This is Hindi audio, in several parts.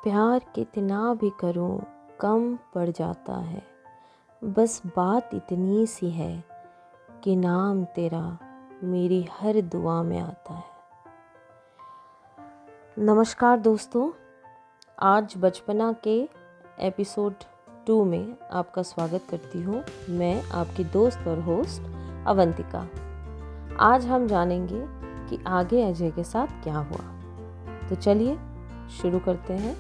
प्यार कितना भी करूं कम पड़ जाता है। बस बात इतनी सी है कि नाम तेरा मेरी हर दुआ में आता है। नमस्कार दोस्तों, आज बचपना के एपिसोड 2 में आपका स्वागत करती हूँ। मैं आपकी दोस्त और होस्ट अवंतिका। आज हम जानेंगे कि आगे अजय के साथ क्या हुआ। तो चलिए शुरू करते हैं।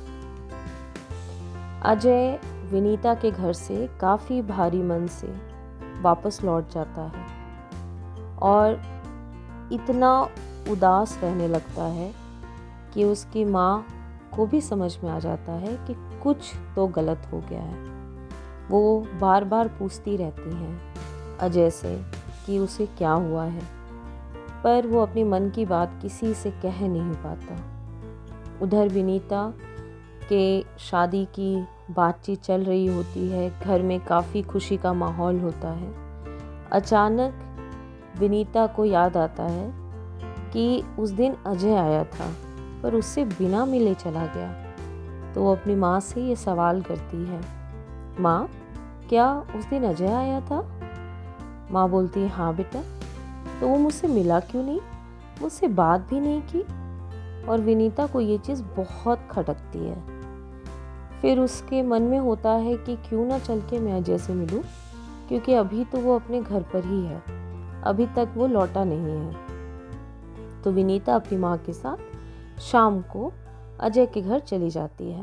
अजय विनीता के घर से काफ़ी भारी मन से वापस लौट जाता है और इतना उदास रहने लगता है कि उसकी माँ को भी समझ में आ जाता है कि कुछ तो गलत हो गया है। वो बार बार पूछती रहती हैं अजय से कि उसे क्या हुआ है, पर वो अपनी मन की बात किसी से कह नहीं पाता। उधर विनीता के शादी की बातचीत चल रही होती है, घर में काफ़ी खुशी का माहौल होता है। अचानक विनीता को याद आता है कि उस दिन अजय आया था पर उससे बिना मिले चला गया। तो वो अपनी माँ से ये सवाल करती है, माँ क्या उस दिन अजय आया था? माँ बोलती है, हाँ बेटा। तो वो मुझसे मिला क्यों नहीं, मुझसे बात भी नहीं की? और विनीता को ये चीज़ बहुत खटकती है। फिर उसके मन में होता है कि क्यों ना चल के मैं अजय से मिलूं, क्योंकि अभी तो वो अपने घर पर ही है, अभी तक वो लौटा नहीं है। तो विनीता अपनी माँ के साथ शाम को अजय के घर चली जाती है।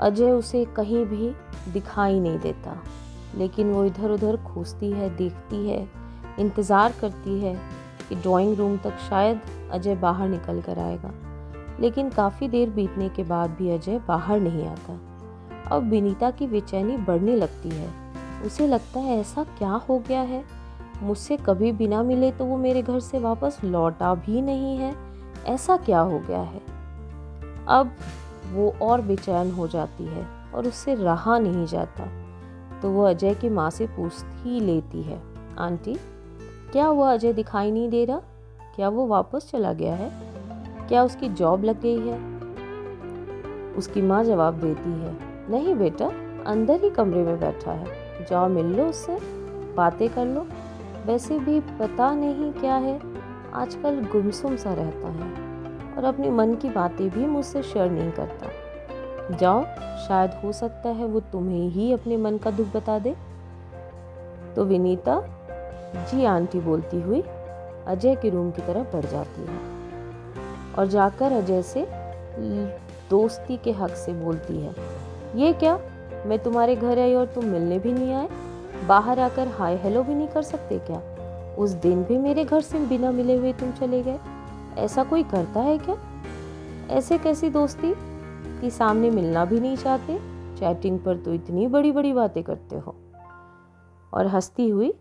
अजय उसे कहीं भी दिखाई नहीं देता, लेकिन वो इधर उधर खोजती है, देखती है, इंतज़ार करती है कि ड्राइंग रूम तक शायद अजय बाहर निकल कर आएगा। लेकिन काफ़ी देर बीतने के बाद भी अजय बाहर नहीं आता। अब विनीता की बेचैनी बढ़ने लगती है। उसे लगता है ऐसा क्या हो गया है, मुझसे कभी बिना मिले तो वो मेरे घर से वापस लौटा भी नहीं है, ऐसा क्या हो गया है। अब वो और बेचैन हो जाती है और उससे रहा नहीं जाता। तो वो अजय की माँ से पूछ ही लेती है, आंटी क्या हुआ, अजय दिखाई नहीं दे रहा? क्या वो वापस चला गया है? क्या उसकी जॉब लग गई है? उसकी माँ जवाब देती है, नहीं बेटा, अंदर ही कमरे में बैठा है, जाओ मिल लो उससे, बातें कर लो। वैसे भी पता नहीं क्या है, आजकल गुमसुम सा रहता है और अपनी मन की बातें भी मुझसे शेयर नहीं करता। जाओ, शायद हो सकता है वो तुम्हें ही अपने मन का दुख बता दे। तो विनीता जी आंटी बोलती हुई अजय के रूम की तरफ बढ़ जाती है और जाकर अजय से दोस्ती के हक से बोलती है, ये क्या, मैं तुम्हारे घर आई और तुम मिलने भी नहीं आए? बाहर आकर हाय हेलो भी नहीं कर सकते क्या? उस दिन भी मेरे घर से बिना मिले हुए तुम चले गए। ऐसा कोई करता है क्या? ऐसे कैसी दोस्ती कि सामने मिलना भी नहीं चाहते, चैटिंग पर तो इतनी बड़ी बड़ी बातें करते हो। और हंसती हुई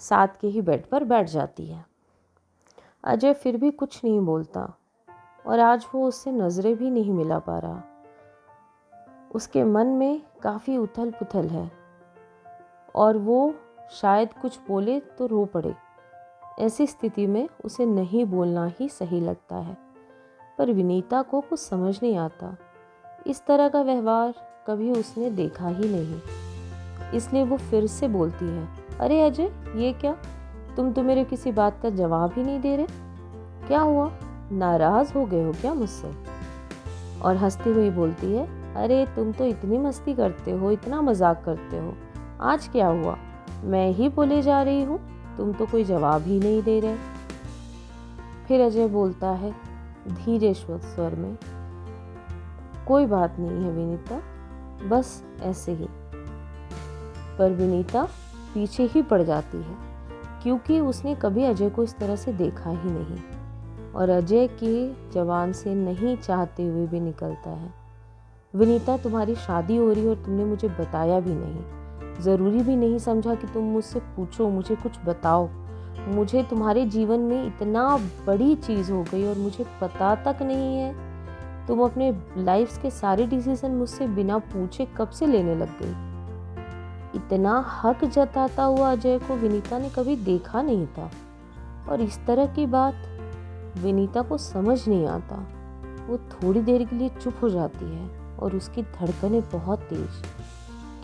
साथ के ही बेड पर बैठ जाती है। अजय फिर भी कुछ नहीं बोलता और आज वो उससे नजरें भी नहीं मिला पा रहा। उसके मन में काफ़ी उथल पुथल है और वो शायद कुछ बोले तो रो पड़े। ऐसी स्थिति में उसे नहीं बोलना ही सही लगता है, पर विनीता को कुछ समझ नहीं आता। इस तरह का व्यवहार कभी उसने देखा ही नहीं, इसलिए वो फिर से बोलती है, अरे अजय ये क्या, तुम तो मेरे किसी बात का जवाब ही नहीं दे रहे, क्या हुआ, नाराज हो गए हो क्या मुझसे? और हंसती हुई बोलती है, अरे तुम तो इतनी मस्ती करते हो, इतना मजाक करते हो, आज क्या हुआ, मैं ही बोले जा रही हूँ, तुम तो कोई जवाब ही नहीं दे रहे। फिर अजय बोलता है धीरे स्वर में, कोई बात नहीं है विनीता, बस ऐसे ही। पर विनीता पीछे ही पड़ जाती है, क्योंकि उसने कभी अजय को इस तरह से देखा ही नहीं और अजय की जबान से नहीं चाहते हुए भी निकलता है, विनीता तुम्हारी शादी हो रही और तुमने मुझे बताया भी नहीं, ज़रूरी भी नहीं समझा कि तुम मुझसे पूछो, मुझे कुछ बताओ। मुझे तुम्हारे जीवन में इतना बड़ी चीज़ हो गई और मुझे पता तक नहीं है। तुम अपने लाइफ के सारे डिसीजन मुझसे बिना पूछे कब से लेने लग गई। इतना हक जताता हुआ अजय को विनीता ने कभी देखा नहीं था और इस तरह की बात विनीता को समझ नहीं आता। वो थोड़ी देर के लिए चुप हो जाती है और उसकी धड़कनें बहुत तेज,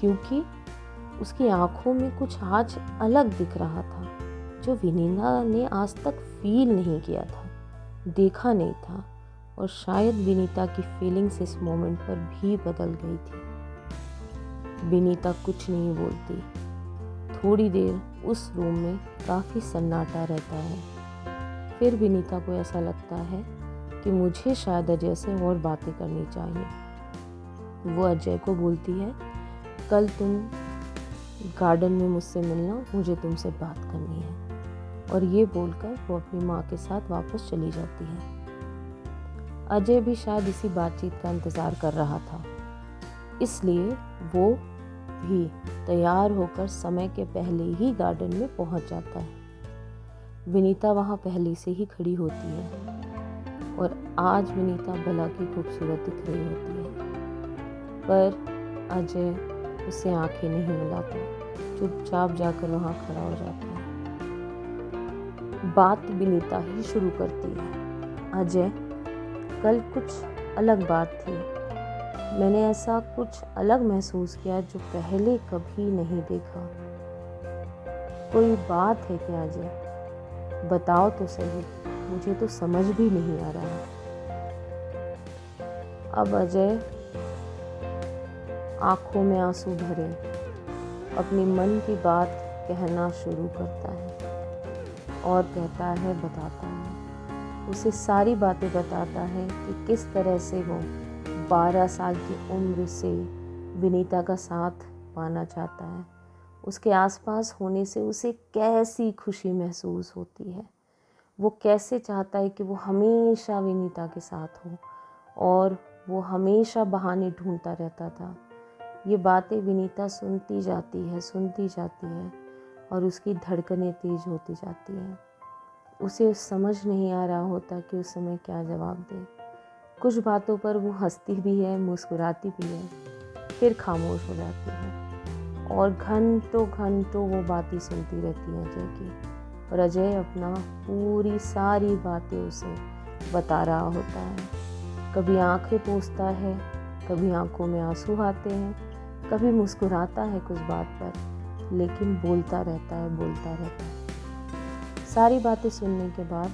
क्योंकि उसकी आंखों में कुछ आज अलग दिख रहा था जो विनीता ने आज तक फील नहीं किया था, देखा नहीं था। और शायद विनीता की फीलिंग्स इस मोमेंट पर भी बदल गई थी। विनीता कुछ नहीं बोलती। थोड़ी देर उस रूम में काफ़ी सन्नाटा रहता है। फिर विनीता को ऐसा लगता है कि मुझे शायद अजय से और बातें करनी चाहिए। वो अजय को बोलती है, कल तुम गार्डन में मुझसे मिलना, मुझे तुमसे बात करनी है। और ये बोलकर वो अपनी माँ के साथ वापस चली जाती है। अजय भी शायद इसी बातचीत का इंतज़ार कर रहा था, इसलिए वो भी तैयार होकर समय के पहले ही गार्डन में पहुंच जाता है। विनीता वहां पहले से ही खड़ी होती है और आज विनीता भला की खूबसूरत दिख रही होती है, पर अजय उससे आंखें नहीं मिलाता, चुपचाप जाकर वहां खड़ा हो जाता है। बात विनीता ही शुरू करती है, अजय कल कुछ अलग बात थी। मैंने ऐसा कुछ अलग महसूस किया जो पहले कभी नहीं देखा। कोई बात है क्या अजय? बताओ तो सही, मुझे तो समझ भी नहीं आ रहा। अब अजय आंखों में आंसू भरे अपनी मन की बात कहना शुरू करता है और कहता है, बताता है, उसे सारी बातें बताता है कि किस तरह से वो 12 साल की उम्र से विनीता का साथ पाना चाहता है। उसके आसपास होने से उसे कैसी खुशी महसूस होती है। वो कैसे चाहता है कि वो हमेशा विनीता के साथ हो, और वो हमेशा बहाने ढूंढता रहता था। ये बातें विनीता सुनती जाती है और उसकी धड़कनें तेज होती जाती हैं। उसे समझ नहीं आ रहा होता कि उस समय क्या जवाब दे। कुछ बातों पर वो हंसती भी है, मुस्कुराती भी है, फिर खामोश हो जाती है और घंटों वो बातें सुनती रहती है अजय की। और अजय अपना पूरी सारी बातें उसे बता रहा होता है। कभी आंखें पोंछता है, कभी आंखों में आंसू आते हैं, कभी मुस्कुराता है कुछ बात पर, लेकिन बोलता रहता है। सारी बातें सुनने के बाद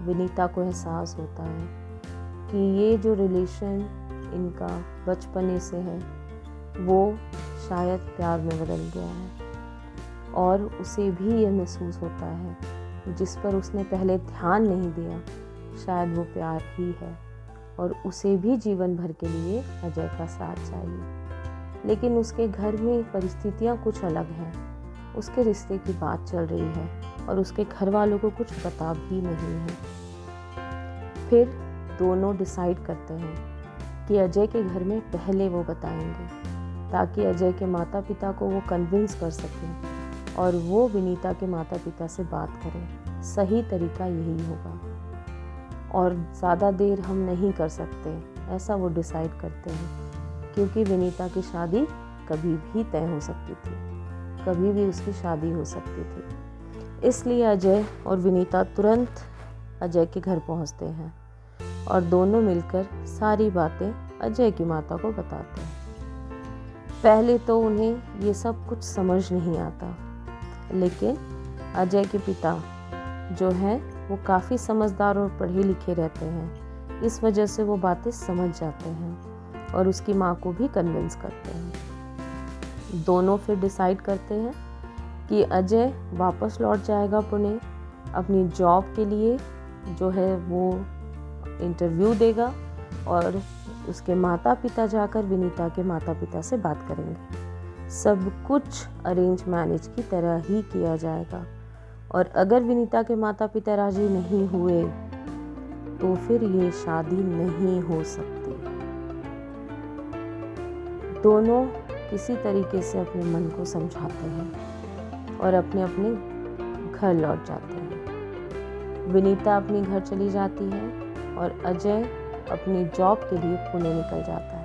विनीता को एहसास होता है कि ये जो रिलेशन इनका बचपने से है वो शायद प्यार में बदल गया है। और उसे भी ये महसूस होता है, जिस पर उसने पहले ध्यान नहीं दिया, शायद वो प्यार ही है और उसे भी जीवन भर के लिए अजय का साथ चाहिए। लेकिन उसके घर में परिस्थितियाँ कुछ अलग हैं। उसके रिश्ते की बात चल रही है और उसके घर वालों को कुछ पता भी नहीं है। फिर दोनों डिसाइड करते हैं कि अजय के घर में पहले वो बताएंगे, ताकि अजय के माता पिता को वो कन्विंस कर सकें और वो विनीता के माता पिता से बात करें। सही तरीका यही होगा और ज़्यादा देर हम नहीं कर सकते, ऐसा वो डिसाइड करते हैं, क्योंकि विनीता की शादी कभी भी तय हो सकती थी, कभी भी उसकी शादी हो सकती थी। इसलिए अजय और विनीता तुरंत अजय के घर पहुंचते हैं और दोनों मिलकर सारी बातें अजय की माता को बताते हैं। पहले तो उन्हें ये सब कुछ समझ नहीं आता, लेकिन अजय के पिता जो हैं वो काफ़ी समझदार और पढ़े लिखे रहते हैं। इस वजह से वो बातें समझ जाते हैं और उसकी माँ को भी कन्विंस करते हैं। दोनों फिर डिसाइड करते हैं कि अजय वापस लौट जाएगा पुणे, अपनी जॉब के लिए जो है वो इंटरव्यू देगा और उसके माता पिता जाकर विनीता के माता पिता से बात करेंगे। सब कुछ अरेंज मैरिज की तरह ही किया जाएगा और अगर विनीता के माता पिता राजी नहीं हुए तो फिर ये शादी नहीं हो सकती। दोनों किसी तरीके से अपने मन को समझाते हैं और अपने अपने घर लौट जाते हैं। विनीता अपने घर चली जाती है और अजय अपनी जॉब के लिए पुणे निकल जाता है।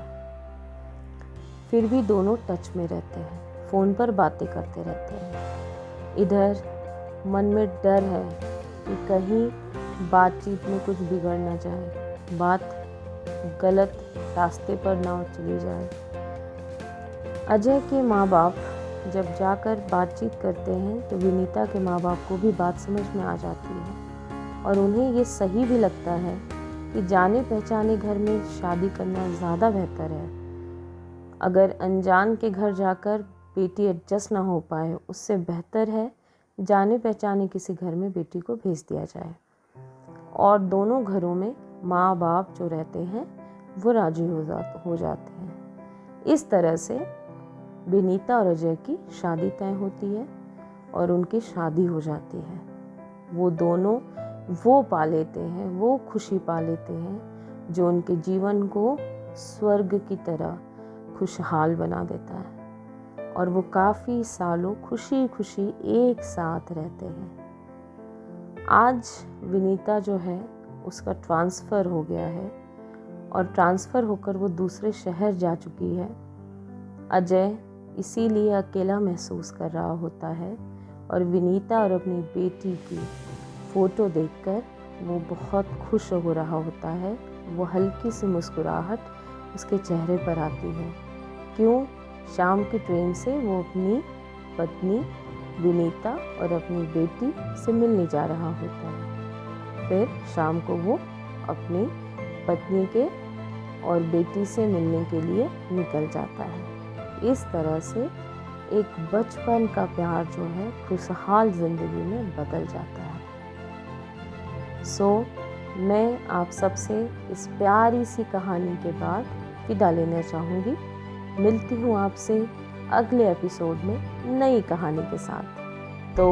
फिर भी दोनों टच में रहते हैं, फ़ोन पर बातें करते रहते हैं। इधर मन में डर है कि कहीं बातचीत में कुछ बिगड़ ना जाए, बात गलत रास्ते पर ना चली जाए। अजय के माँ बाप जब जाकर बातचीत करते हैं तो विनीता के माँ बाप को भी बात समझ में आ जाती है और उन्हें ये सही भी लगता है कि जाने पहचाने घर में शादी करना ज़्यादा बेहतर है। अगर अनजान के घर जाकर बेटी एडजस्ट ना हो पाए, उससे बेहतर है जाने पहचाने किसी घर में बेटी को भेज दिया जाए और दोनों घरों में माँ बाप जो रहते हैं वो राजी हो जाते हैं। इस तरह से विनीता और अजय की शादी तय होती है और उनकी शादी हो जाती है। वो दोनों वो पा लेते हैं, वो खुशी पा लेते हैं जो उनके जीवन को स्वर्ग की तरह खुशहाल बना देता है और वो काफ़ी सालों खुशी खुशी एक साथ रहते हैं। आज विनीता जो है उसका ट्रांसफ़र हो गया है और ट्रांसफ़र होकर वो दूसरे शहर जा चुकी है। अजय इसीलिए अकेला महसूस कर रहा होता है और विनीता और अपनी बेटी की फ़ोटो देखकर वो बहुत खुश हो रहा होता है। वो हल्की सी मुस्कुराहट उसके चेहरे पर आती है। क्यों? शाम की ट्रेन से वो अपनी पत्नी विनीता और अपनी बेटी से मिलने जा रहा होता है। फिर शाम को वो अपनी पत्नी के और बेटी से मिलने के लिए निकल जाता है। इस तरह से एक बचपन का प्यार जो है खुशहाल ज़िंदगी में बदल जाता है। मैं आप सबसे इस प्यारी सी कहानी के बाद विदा लेना चाहूँगी। मिलती हूँ आपसे अगले एपिसोड में नई कहानी के साथ। तो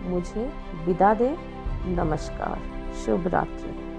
मुझे विदा दें। नमस्कार, शुभ रात्रि।